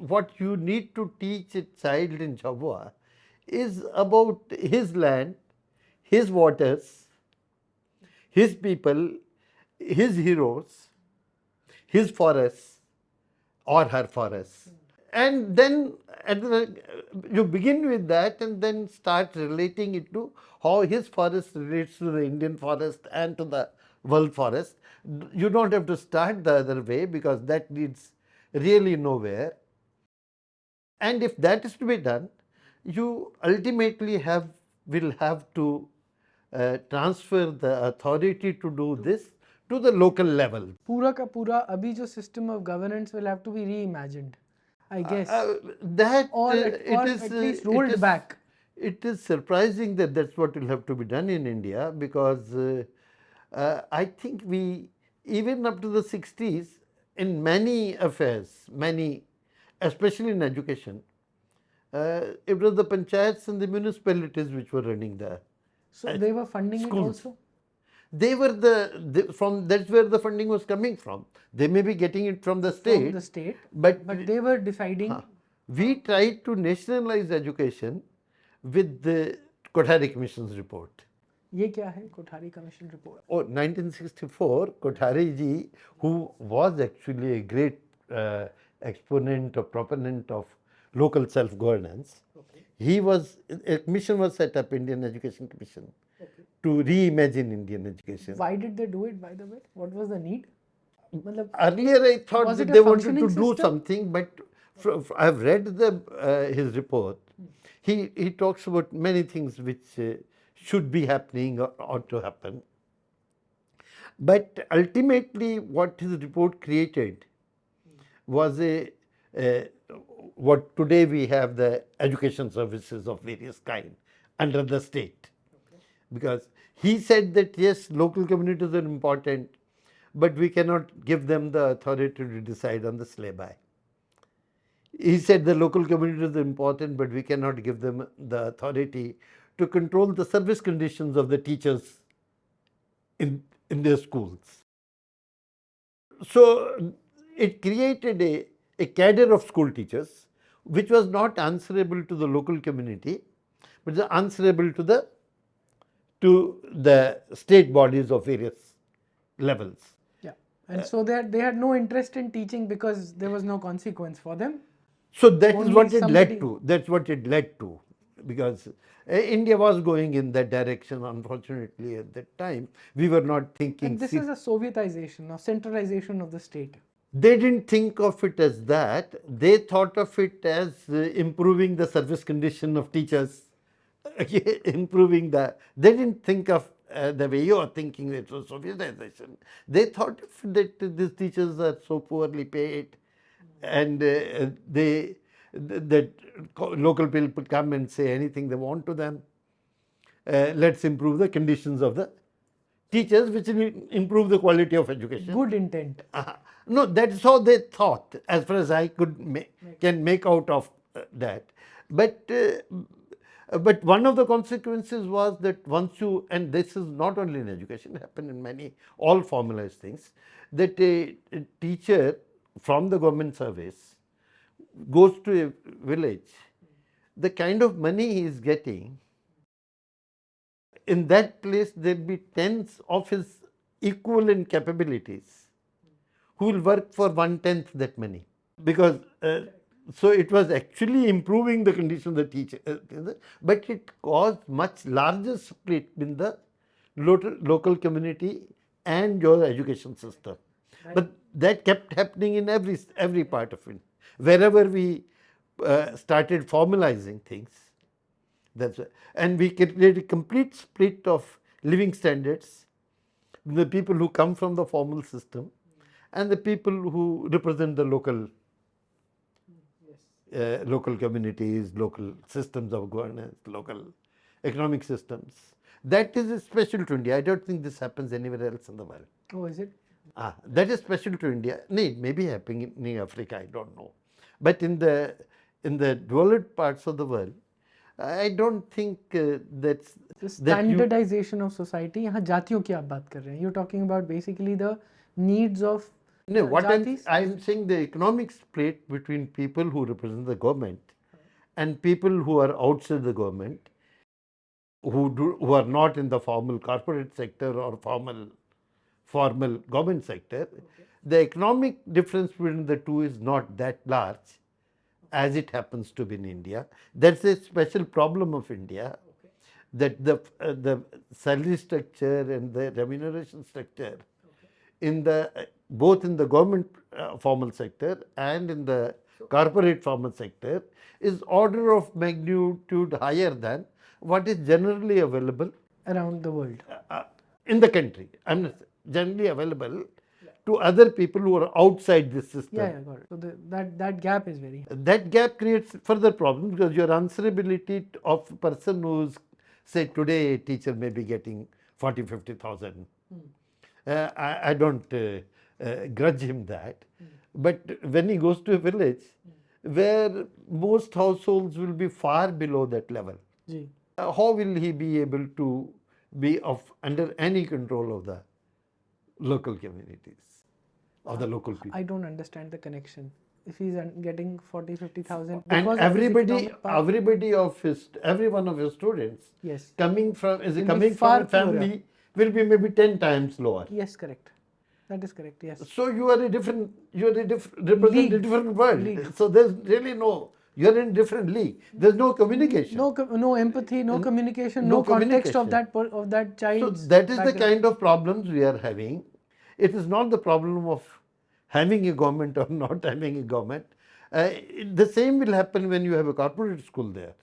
what you need to teach a child in Jhabua is about his land, his waters, his people, his heroes, his forests or her forests. And then you begin with that and then start relating it to how his forest relates to the Indian forest and to the world forest. You don't have to start the other way because that leads really nowhere. And if that is to be done, you ultimately will have to transfer the authority to do this to the local level. पूरा का पूरा अभी जो system of governance will have to be reimagined, I guess. Or at least rolled back. It is surprising that that's what will have to be done in India because I think we, even up to the 60s, in many affairs, especially in education, it was the panchayats and the municipalities which were running the So they were funding schools. it also? They were that's where the funding was coming from. They may be getting it from the state. From the state, but they were deciding. We tried to nationalize education with the Kothari Commission's report. ये क्या है Kothari Commission Report? Oh, 1964, Kothari ji, who was actually a great exponent or proponent of local self-governance, a commission was set up, Indian Education Commission, to reimagine Indian education. Why did they do it, by the way? What was the need? Earlier I thought that they wanted to do something, but I've read his report. He talks about many things which should be happening or ought to happen. But ultimately what his report created was what today we have the education services of various kind under the state. Because he said that yes, local communities are important, but we cannot give them the authority to decide on the syllabi. He said the local communities are important, but we cannot give them the authority to control the service conditions of the teachers in their schools. So it created a cadre of school teachers which was not answerable to the local community, but was answerable to the state bodies of various levels. Yeah, and so they had no interest in teaching because there was no consequence for them. So that is what it led to. That's what it led to, because India was going in that direction. Unfortunately, at that time, we were not thinking. And this is a Sovietization or centralization of the state. They didn't think of it as that. They thought of it as improving the service condition of teachers, improving the. They didn't think of the way you are thinking it was Sovietization. They thought that these teachers are so poorly paid, and that local people come and say anything they want to them. Let's improve the conditions of the teachers, which will improve the quality of education. Good intent. No, that's how they thought, as far as I can make out of that. But one of the consequences was that once you, and this is not only in education, it happened in all formalized things, that a teacher from the government service goes to a village, the kind of money he is getting, in that place there will be tens of his equivalent capabilities who will work for 1/10 that money. Because so it was actually improving the condition of the teacher, but it caused much larger split in the local community and your education system. Right. But that kept happening in every part of it. Wherever we started formalizing things, and we created a complete split of living standards, the people who come from the formal system and the people who represent the local communities, local systems of governance, local economic systems. That is special to India. I don't think this happens anywhere else in the world. Oh, is it? That is special to India. No, it may be happening in Africa, I don't know. But in the developed parts of the world, I don't think that's the standardization of society. यहाँ जातियों की आप बात कर रहे हैं. You're talking about basically the needs of No, what jatis? I'm saying the economic split between people who represent the government and people who are outside the government, who are not in the formal corporate sector or formal government sector, the economic difference between the two is not that large as it happens to be in India. That's a special problem of India, that the salary structure and the remuneration structure in the both in the government formal sector and in the corporate formal sector is order of magnitude higher than what is generally available Around the world. in the country. I'm not generally available to other people who are outside this system. Yeah, got it. So that gap is very. That gap creates further problems because your answerability of a person who's, say, today a teacher may be getting 40, 50,000. I don't grudge him that. But when he goes to a village where most households will be far below that level, Ji. how will he be able to be under any control of the local communities, of the local people? I don't understand the connection. If he's getting 40, 50,000, And every one of his students yes, coming from be from a far family will be maybe 10 times lower. yes, correct. That is correct. Yes. So you are represent a different world. League. So there's really you're in a different league. There's no communication. No empathy, no communication, no context of that child. So that is the kind of problems we are having. It is not the problem of having a government or not having a government. The same will happen when you have a corporate school there.